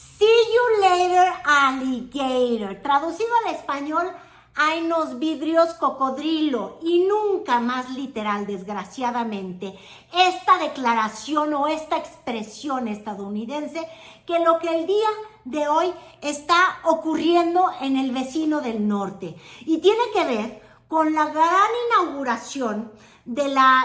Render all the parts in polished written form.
See you later, alligator. Traducido al español, ay nos vidrios cocodrilo, y nunca más literal, desgraciadamente, esta declaración o esta expresión estadounidense que lo que el día de hoy está ocurriendo en el vecino del norte. Y tiene que ver con la gran inauguración de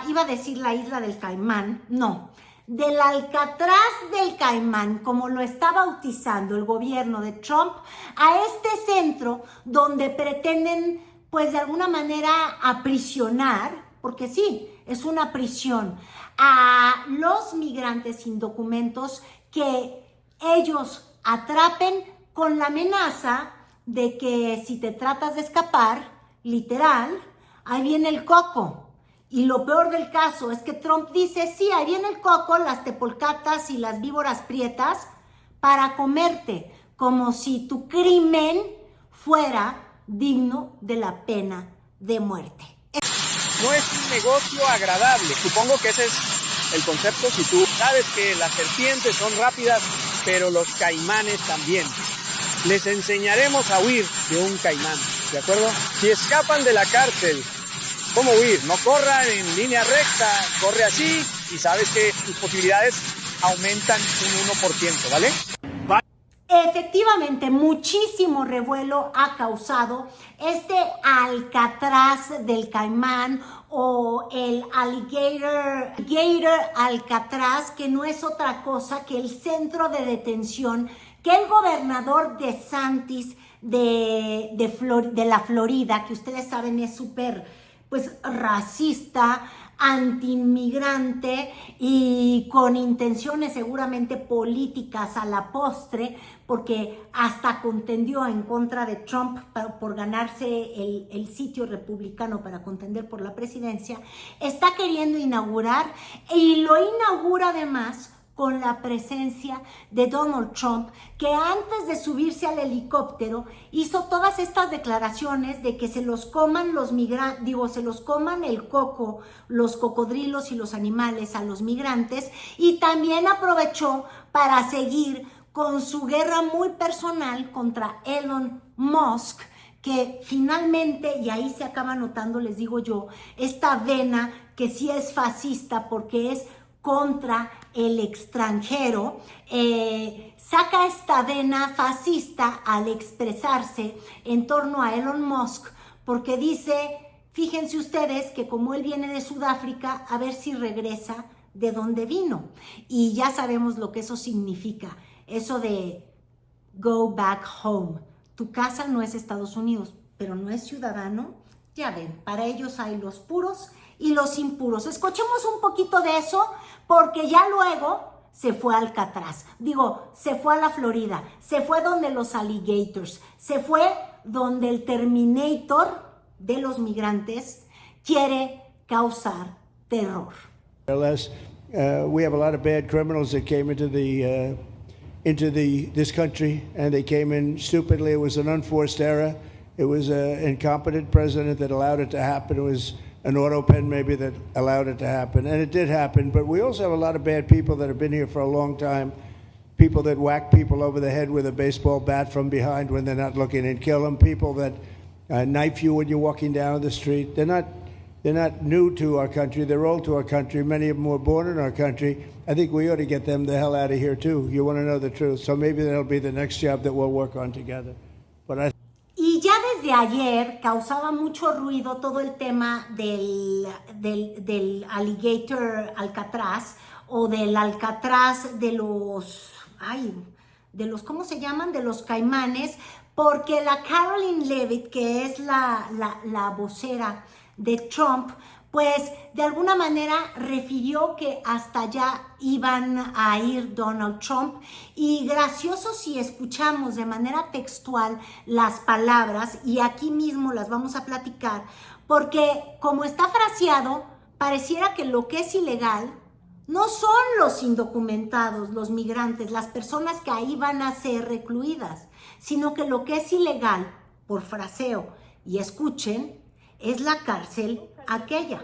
iba a decir la isla del Caimán, no, del Alcatraz del Caimán, como lo está bautizando el gobierno de Trump, a este centro donde pretenden, pues de alguna manera, aprisionar, porque sí, es una prisión, a los migrantes sin documentos que ellos atrapen con la amenaza de que si te tratas de escapar, literal, ahí viene el coco. Y lo peor del caso es que Trump dice, sí, ahí viene el coco, las tepolcatas y las víboras prietas para comerte, como si tu crimen fuera digno de la pena de muerte. No es un negocio agradable, supongo que ese es el concepto. Si tú sabes que las serpientes son rápidas, pero los caimanes también. Les enseñaremos a huir de un caimán, ¿de acuerdo? Si escapan de la cárcel, ¿cómo huir? No corran en línea recta, corre así y sabes que tus posibilidades aumentan un 1%, ¿vale? Efectivamente, muchísimo revuelo ha causado este Alcatraz del Caimán o el alligator Alcatraz, que no es otra cosa que el centro de detención que el gobernador DeSantis de la Florida, que ustedes saben es súper pues racista, antiinmigrante y con intenciones seguramente políticas a la postre, porque hasta contendió en contra de Trump por ganarse el sitio republicano para contender por la presidencia, está queriendo inaugurar y lo inaugura además con la presencia de Donald Trump, que antes de subirse al helicóptero hizo todas estas declaraciones de que se los coman los migrantes, se los coman el coco, los cocodrilos y los animales a los migrantes, y también aprovechó para seguir con su guerra muy personal contra Elon Musk, que finalmente, y ahí se acaba notando, les digo yo, esta vena que sí es fascista porque es contra el extranjero, saca esta vena fascista al expresarse en torno a Elon Musk, porque dice, fíjense ustedes que como él viene de Sudáfrica, a ver si regresa de donde vino. Y ya sabemos lo que eso significa, eso de go back home. Tu casa no es Estados Unidos, pero no es ciudadano. Ya ven, para ellos hay los puros y los impuros. Escuchemos un poquito de eso, porque ya luego se fue a Alcatraz. Se fue a la Florida, se fue donde los alligators, se fue donde el Terminator de los migrantes quiere causar terror. We have a lot of bad criminals that came into this country, and they came in stupidly. It was an unforced error. It was an incompetent president that allowed it to happen. It was an auto pen maybe that allowed it to happen. And it did happen. But we also have a lot of bad people that have been here for a long time. People that whack people over the head with a baseball bat from behind when they're not looking and kill them. People that knife you when you're walking down the street. They're not new to our country. They're old to our country. Many of them were born in our country. I think we ought to get them the hell out of here too. You want to know the truth. So maybe that'll be the next job that we'll work on together. But Y ya desde ayer causaba mucho ruido todo el tema del alligator Alcatraz o del Alcatraz de los, ¿cómo se llaman? De los caimanes, porque la Karoline Leavitt, que es la vocera de Trump, pues de alguna manera refirió que hasta allá iban a ir Donald Trump, y gracioso si escuchamos de manera textual las palabras, y aquí mismo las vamos a platicar, porque como está fraseado, pareciera que lo que es ilegal no son los indocumentados, los migrantes, las personas que ahí van a ser recluidas, sino que lo que es ilegal, por fraseo, y escuchen, es la cárcel aquella.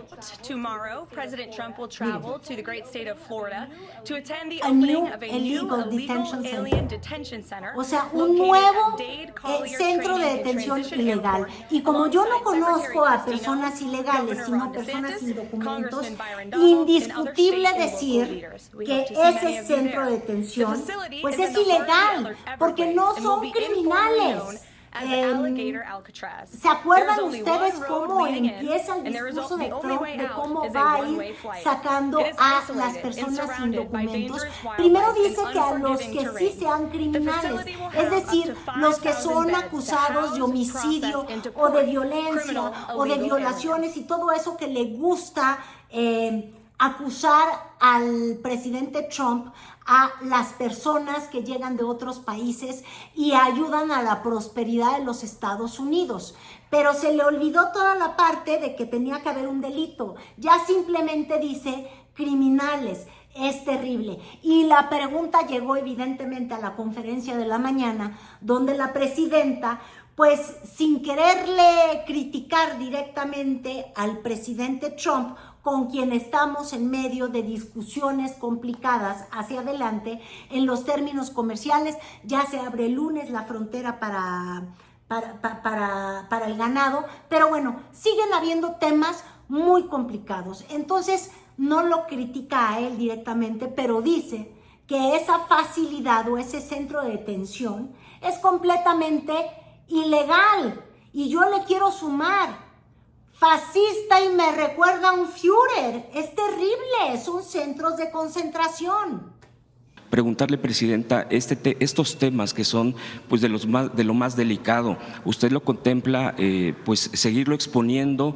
Tomorrow, President Trump will travel to the great state of Florida to attend the A new opening of a new illegal illegal detention center. alien detention center. O sea, un located nuevo at Dade Collier centro de Training and detención Transition ilegal. Airport, Y como yo no alongside conozco a Secretary personas Faustino, ilegales, Governor sino Ron personas sin DeSantis, documentos, Congressman Byron Donalds, and other indiscutible state and local decir leaders. We que hope to see many ese of you centro de there. detención The facility pues is es in the heart of the ilegal, porque Everglades no and will son be informally known criminales. as the Alligator Alcatraz. ¿Se acuerdan There is only ustedes one road cómo leading in, empieza el and there is discurso de the only Trump way de out cómo is va a a one-way ir flight. sacando It is a las isolated and personas sin surrounded by documentos? dangerous Primero wildlife dice and que a los unforgiving que sí terrain. sean The criminales, facility will es have decir, up to los que 5,000 son beds to acusados de house, homicidio process, and o de deport violencia criminal o de illegal violaciones y todo eso que le gusta acusar al presidente Trump, a las personas que llegan de otros países y ayudan a la prosperidad de los Estados Unidos. Pero se le olvidó toda la parte de que tenía que haber un delito. Ya simplemente dice criminales. Es terrible. Y la pregunta llegó evidentemente a la conferencia de la mañana, donde la presidenta, pues sin quererle criticar directamente al presidente Trump, con quien estamos en medio de discusiones complicadas hacia adelante en los términos comerciales. Ya se abre el lunes la frontera para el ganado, pero bueno, siguen habiendo temas muy complicados. Entonces, no lo critica a él directamente, pero dice que esa facilidad o ese centro de detención es completamente ilegal. Y yo le quiero sumar, fascista, y me recuerda a un Führer. Es terrible, son centros de concentración. Preguntarle, Presidenta, estos temas que son pues de lo más delicado, ¿usted lo contempla pues seguirlo exponiendo?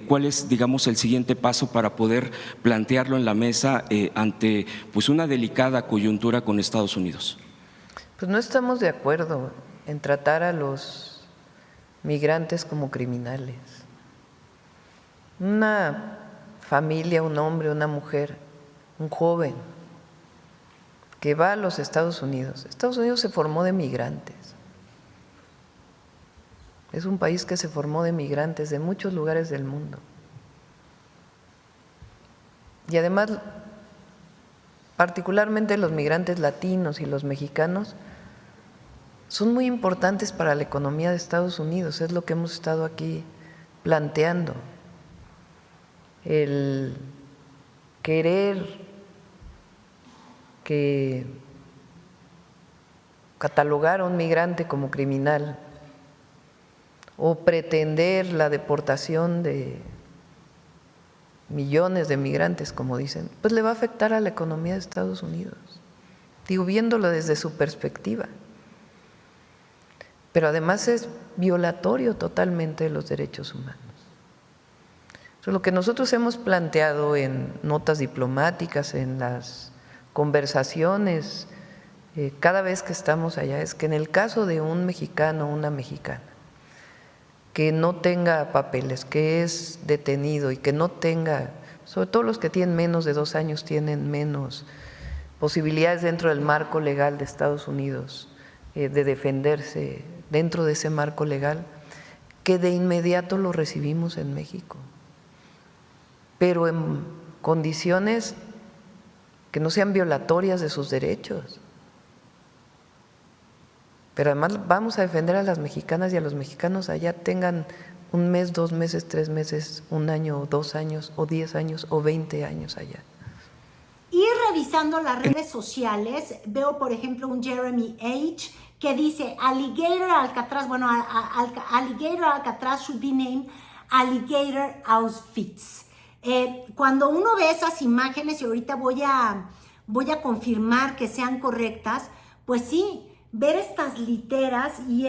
¿Cuál es, digamos, el siguiente paso para poder plantearlo en la mesa ante pues una delicada coyuntura con Estados Unidos? Pues no estamos de acuerdo en tratar a los migrantes como criminales. Una familia, un hombre, una mujer, un joven que va a los Estados Unidos. Estados Unidos se formó de migrantes. Es un país que se formó de migrantes de muchos lugares del mundo. Y además, particularmente los migrantes latinos y los mexicanos son muy importantes para la economía de Estados Unidos. Es lo que hemos estado aquí planteando. El querer que catalogar a un migrante como criminal o pretender la deportación de millones de migrantes, como dicen, pues le va a afectar a la economía de Estados Unidos. Digo, viéndolo desde su perspectiva. Pero además es violatorio totalmente de los derechos humanos. Lo que nosotros hemos planteado en notas diplomáticas, en las conversaciones, cada vez que estamos allá, es que en el caso de un mexicano o una mexicana que no tenga papeles, que es detenido y que no tenga, sobre todo los que tienen menos de 2 años, tienen menos posibilidades dentro del marco legal de Estados Unidos de defenderse dentro de ese marco legal, que de inmediato lo recibimos en México, pero en condiciones que no sean violatorias de sus derechos. Pero además vamos a defender a las mexicanas y a los mexicanos allá, tengan 1 mes, 2 meses, 3 meses, 1 año, o 2 años, o 10 años, o 20 años allá. Y revisando las redes sociales, veo por ejemplo un Jeremy H. que dice Alligator Alcatraz, bueno, Alligator Alcatraz should be named Alligator Auschwitz. Cuando uno ve esas imágenes, y ahorita voy a confirmar que sean correctas, pues sí, ver estas literas y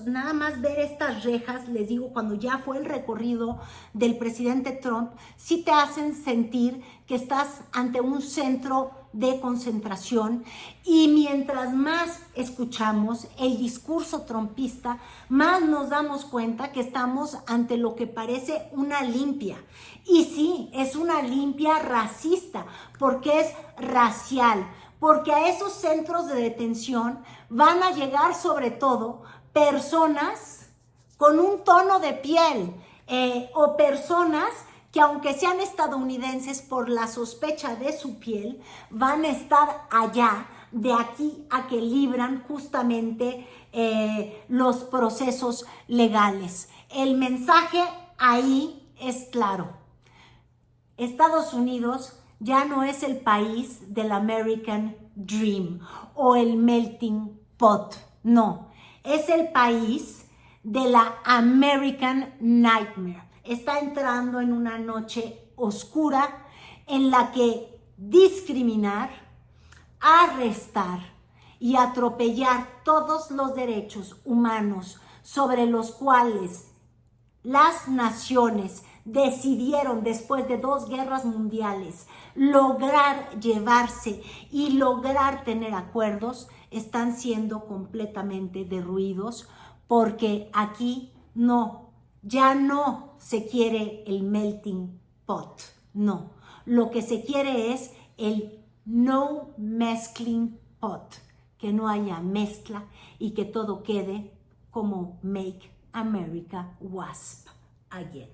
nada más ver estas rejas, les digo, cuando ya fue el recorrido del presidente Trump, sí te hacen sentir que estás ante un centro de concentración. Y mientras más escuchamos el discurso trumpista, más nos damos cuenta que estamos ante lo que parece una limpia. Y sí, es una limpia racista, porque es racial, porque a esos centros de detención van a llegar sobre todo personas con un tono de piel o personas que aunque sean estadounidenses por la sospecha de su piel, van a estar allá de aquí a que libran justamente los procesos legales. El mensaje ahí es claro. Estados Unidos ya no es el país del American Dream o el melting pot, no, es el país de la American Nightmare. Está entrando en una noche oscura en la que discriminar, arrestar y atropellar todos los derechos humanos sobre los cuales las naciones decidieron después de 2 guerras mundiales lograr llevarse y lograr tener acuerdos, están siendo completamente derruidos porque aquí ya no se quiere el melting pot, no. Lo que se quiere es el no mescling pot, que no haya mezcla y que todo quede como Make America Wasp Again.